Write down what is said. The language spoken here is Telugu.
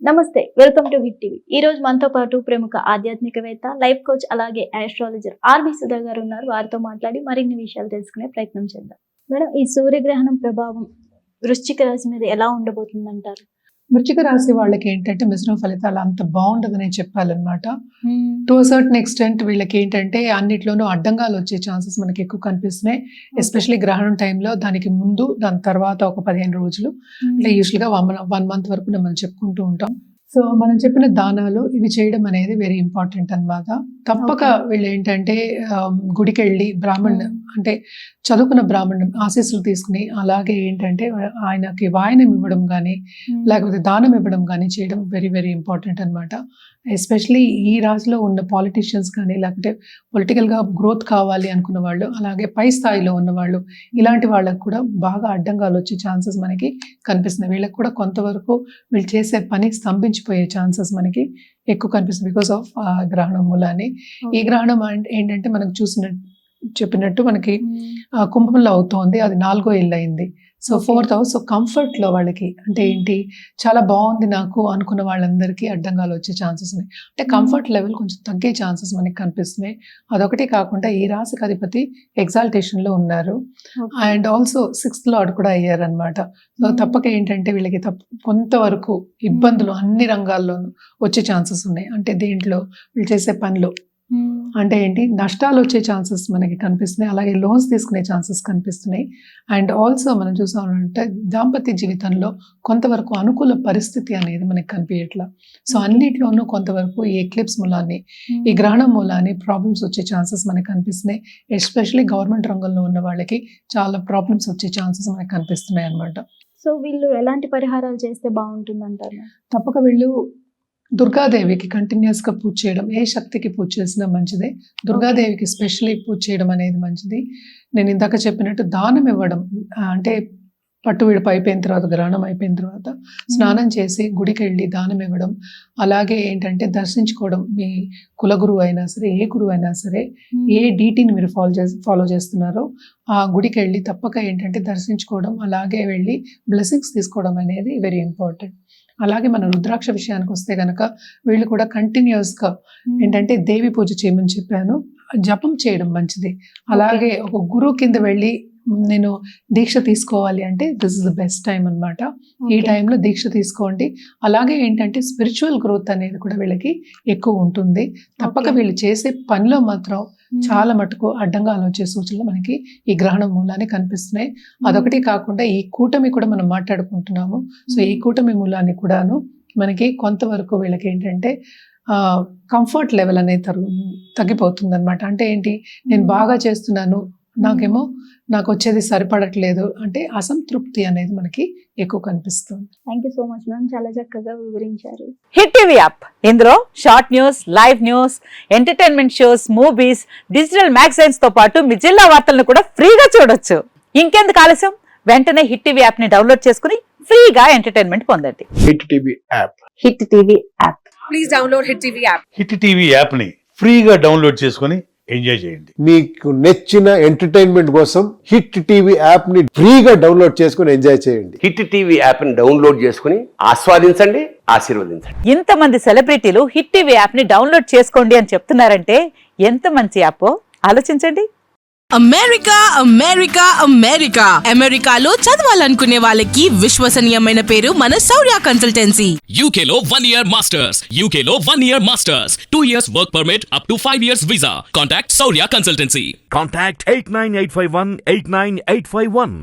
నమస్తే, వెల్కమ్ టు హిట్ టీవీ. ఈ రోజు మనతో పాటు ప్రముఖ ఆధ్యాత్మికవేత్త, లైఫ్ కోచ్ అలాగే ఆస్ట్రాలజర్ ఆర్బి సుధా గారు ఉన్నారు. వారితో మాట్లాడి మరిన్ని విషయాలు తెలుసుకునే ప్రయత్నం చేద్దాం. మేడం, ఈ సూర్యగ్రహణం ప్రభావం వృశ్చిక రాశి మీద ఎలా ఉండబోతుంది అంటారు? వృశ్చిక రాశి వాళ్ళకి ఏంటంటే మిశ్రమ ఫలితాలు అంత బాగుండదని చెప్పాలన్నమాట. టు సర్టన్ ఎక్స్టెంట్ వీళ్ళకి ఏంటంటే అన్నిట్లోనూ అడ్డంగాలు వచ్చే ఛాన్సెస్ మనకి ఎక్కువ కనిపిస్తున్నాయి. ఎస్పెషల్లీ గ్రహణం టైంలో, దానికి ముందు దాని తర్వాత ఒక 15 రోజులు, అంటే యూజువల్గా 1 month వరకు మనం చెప్పుకుంటూ ఉంటాం. సో మనం చెప్పిన దానాలు ఇవి చేయడం అనేది వెరీ ఇంపార్టెంట్ అన్నమాట. తప్పక వీళ్ళు ఏంటంటే గుడికి వెళ్ళి అంటే చదువుకున్న బ్రాహ్మణుని ఆశీస్సులు తీసుకుని, అలాగే ఏంటంటే ఆయనకి వాయనం ఇవ్వడం కానీ లేకపోతే దానం ఇవ్వడం కానీ చేయడం వెరీ వెరీ ఇంపార్టెంట్ అన్నమాట. ఎస్పెషలీ ఈ రాశిలో ఉన్న పాలిటీషియన్స్ కానీ, లేకపోతే పొలిటికల్గా గ్రోత్ కావాలి అనుకున్న వాళ్ళు, అలాగే పై స్థాయిలో ఉన్న వాళ్ళు, ఇలాంటి వాళ్ళకు కూడా బాగా అడ్డంగాలు వచ్చే ఛాన్సెస్ మనకి కనిపిస్తున్నాయి. వీళ్ళకి కూడా కొంతవరకు వీళ్ళు చేసే పని స్తంభించిపోయే ఛాన్సెస్ మనకి ఎక్కువ కనిపిస్తుంది బికాస్ ఆఫ్ గ్రహణం మూలాన్ని. ఈ గ్రహణం ఏంటంటే మనకు చెప్పినట్టు మనకి కుంభంలో అవుతోంది, అది 4వ ఇల్లు అయింది. So 4th house. సో కంఫర్ట్లో వాళ్ళకి అంటే ఏంటి, చాలా బాగుంది నాకు అనుకున్న వాళ్ళందరికీ అడ్డంగాలు వచ్చే ఛాన్సెస్ ఉన్నాయి. అంటే కంఫర్ట్ లెవెల్ కొంచెం తగ్గే ఛాన్సెస్ మనకి కనిపిస్తున్నాయి. అదొకటి కాకుండా ఈ రాశికి అధిపతి ఎగ్జాల్టేషన్లో ఉన్నారు, అండ్ ఆల్సో 6th Lord కూడా అయ్యారనమాట. సో తప్పక ఏంటంటే వీళ్ళకి కొంతవరకు ఇబ్బందులు అన్ని రంగాల్లోనూ వచ్చే ఛాన్సెస్ ఉన్నాయి. అంటే దీంట్లో వీళ్ళు చేసే పనులు అంటే ఏంటి, నష్టాలు వచ్చే ఛాన్సెస్ మనకి కనిపిస్తున్నాయి, అలాగే లోన్స్ తీసుకునే ఛాన్సెస్ కనిపిస్తున్నాయి. అండ్ ఆల్సో మనం చూసామంటే దాంపత్య జీవితంలో కొంతవరకు అనుకూల పరిస్థితి అనేది మనకి కనిపించట్లా. సో అన్నిట్లోనూ కొంతవరకు ఈ ఎక్లిప్స్ మూలాన్ని, ఈ గ్రహణం మూలాన్ని ప్రాబ్లమ్స్ వచ్చే ఛాన్సెస్ మనకి కనిపిస్తున్నాయి. ఎస్పెషల్లీ గవర్నమెంట్ రంగంలో ఉన్న వాళ్ళకి చాలా ప్రాబ్లమ్స్ వచ్చే ఛాన్సెస్ మనకి కనిపిస్తున్నాయి అనమాట. సో వీళ్ళు ఎలాంటి పరిహారాలు చేస్తే బాగుంటుంది అంటారు? తప్పక వీళ్ళు దుర్గాదేవికి కంటిన్యూస్గా పూజ చేయడం, ఏ శక్తికి పూజ చేసినా మంచిదే. దుర్గాదేవికి స్పెషల్లీ పూజ చేయడం అనేది మంచిది. నేను ఇందాక చెప్పినట్టు దానం ఇవ్వడం, అంటే పట్టు విడుపు అయిపోయిన తర్వాత, గ్రహణం అయిపోయిన తర్వాత స్నానం చేసి గుడికి వెళ్ళి దానం ఇవ్వడం, అలాగే ఏంటంటే దర్శించుకోవడం. మీ కులగురువు అయినా సరే, ఏ గురువు అయినా సరే, ఏ డీటీని మీరు ఫాలో చేస్తున్నారో ఆ గుడికి వెళ్ళి తప్పక ఏంటంటే దర్శించుకోవడం, అలాగే వెళ్ళి బ్లెస్సింగ్స్ తీసుకోవడం అనేది వెరీ ఇంపార్టెంట్. అలాగే మన రుద్రాక్ష విషయానికి వస్తే కనుక వీళ్ళు కూడా కంటిన్యూస్గా ఏంటంటే దేవి పూజ చేయమని చెప్పాను, జపం చేయడం మంచిది. అలాగే ఒక గురువు కింద వెళ్ళి నేను దీక్ష తీసుకోవాలి అంటే this is the best time అనమాట. ఈ టైంలో దీక్ష తీసుకోండి. అలాగే ఏంటంటే స్పిరిచువల్ గ్రోత్ అనేది కూడా వీళ్ళకి ఎక్కువ ఉంటుంది. తప్పక వీళ్ళు చేసే పనిలో మాత్రం చాలా మటుకు అడ్డంగాలు వచ్చే సూచనలు మనకి ఈ గ్రహణం మూలాన్ని కనిపిస్తున్నాయి. అదొకటి కాకుండా ఈ కూటమి కూడా మనం మాట్లాడుకుంటున్నాము. సో ఈ కూటమి మూలాన్ని కూడాను మనకి కొంతవరకు వీళ్ళకి ఏంటంటే కంఫర్ట్ లెవెల్ అనేది తగ్గిపోతుంది అనమాట. అంటే ఏంటి, నేను బాగా చేస్తున్నాను, నాకు వచ్చేది సరిపడట్లేదు అంటే అసంతృప్తి అనేది మనకి ఎక్కువ కనిపిస్తుంది. Thank you so much ma'am, చాలా చక్కగా వివరించారు. హిట్ టీవీ యాప్, ఇందులో short news, live news, entertainment shows, movies, digital magazines తో పాటు మీ జిల్లా వార్తలను కూడా ఫ్రీగా చూడొచ్చు. ఇంకెందుకు ఆలస్యం, వెంటనే హిట్ టీవీ యాప్ ని డౌన్లోడ్ చేసుకుని ఫ్రీగా ఎంటర్టైన్మెంట్ పొందండి. Hit TV app, hit TV app, please download hit TV app. Hit TV app ని ఫ్రీగా డౌన్లోడ్ చేసుకుని ఎంజాయ్ చేయండి. మీకు నచ్చిన ఎంటర్టైన్మెంట్ కోసం హిట్ టీవీ యాప్ ని ఫ్రీగా డౌన్లోడ్ చేసుకుని ఎంజాయ్ చేయండి. హిట్ టీవీ యాప్ ని డౌన్లోడ్ చేసుకుని ఆస్వాదించండి, ఆశీర్వదించండి. ఇంతమంది సెలబ్రిటీలు హిట్ టీవీ యాప్ ని డౌన్లోడ్ చేసుకోండి అని చెప్తున్నారంటే ఎంత మంచి యాప్ ఆలోచించండి. అమెరికా అమెరికా అమెరికా అమెరికాలో చదవాలనుకునే వాళ్ళకి విశ్వసనీయమైన పేరు మన శౌర్య కన్సల్టెన్సీ. UK లో 1 year masters, UK లో 1 year masters, 2 years work permit up to 5 years visa. Contact Saurya Consultancy. Contact 89851 89851.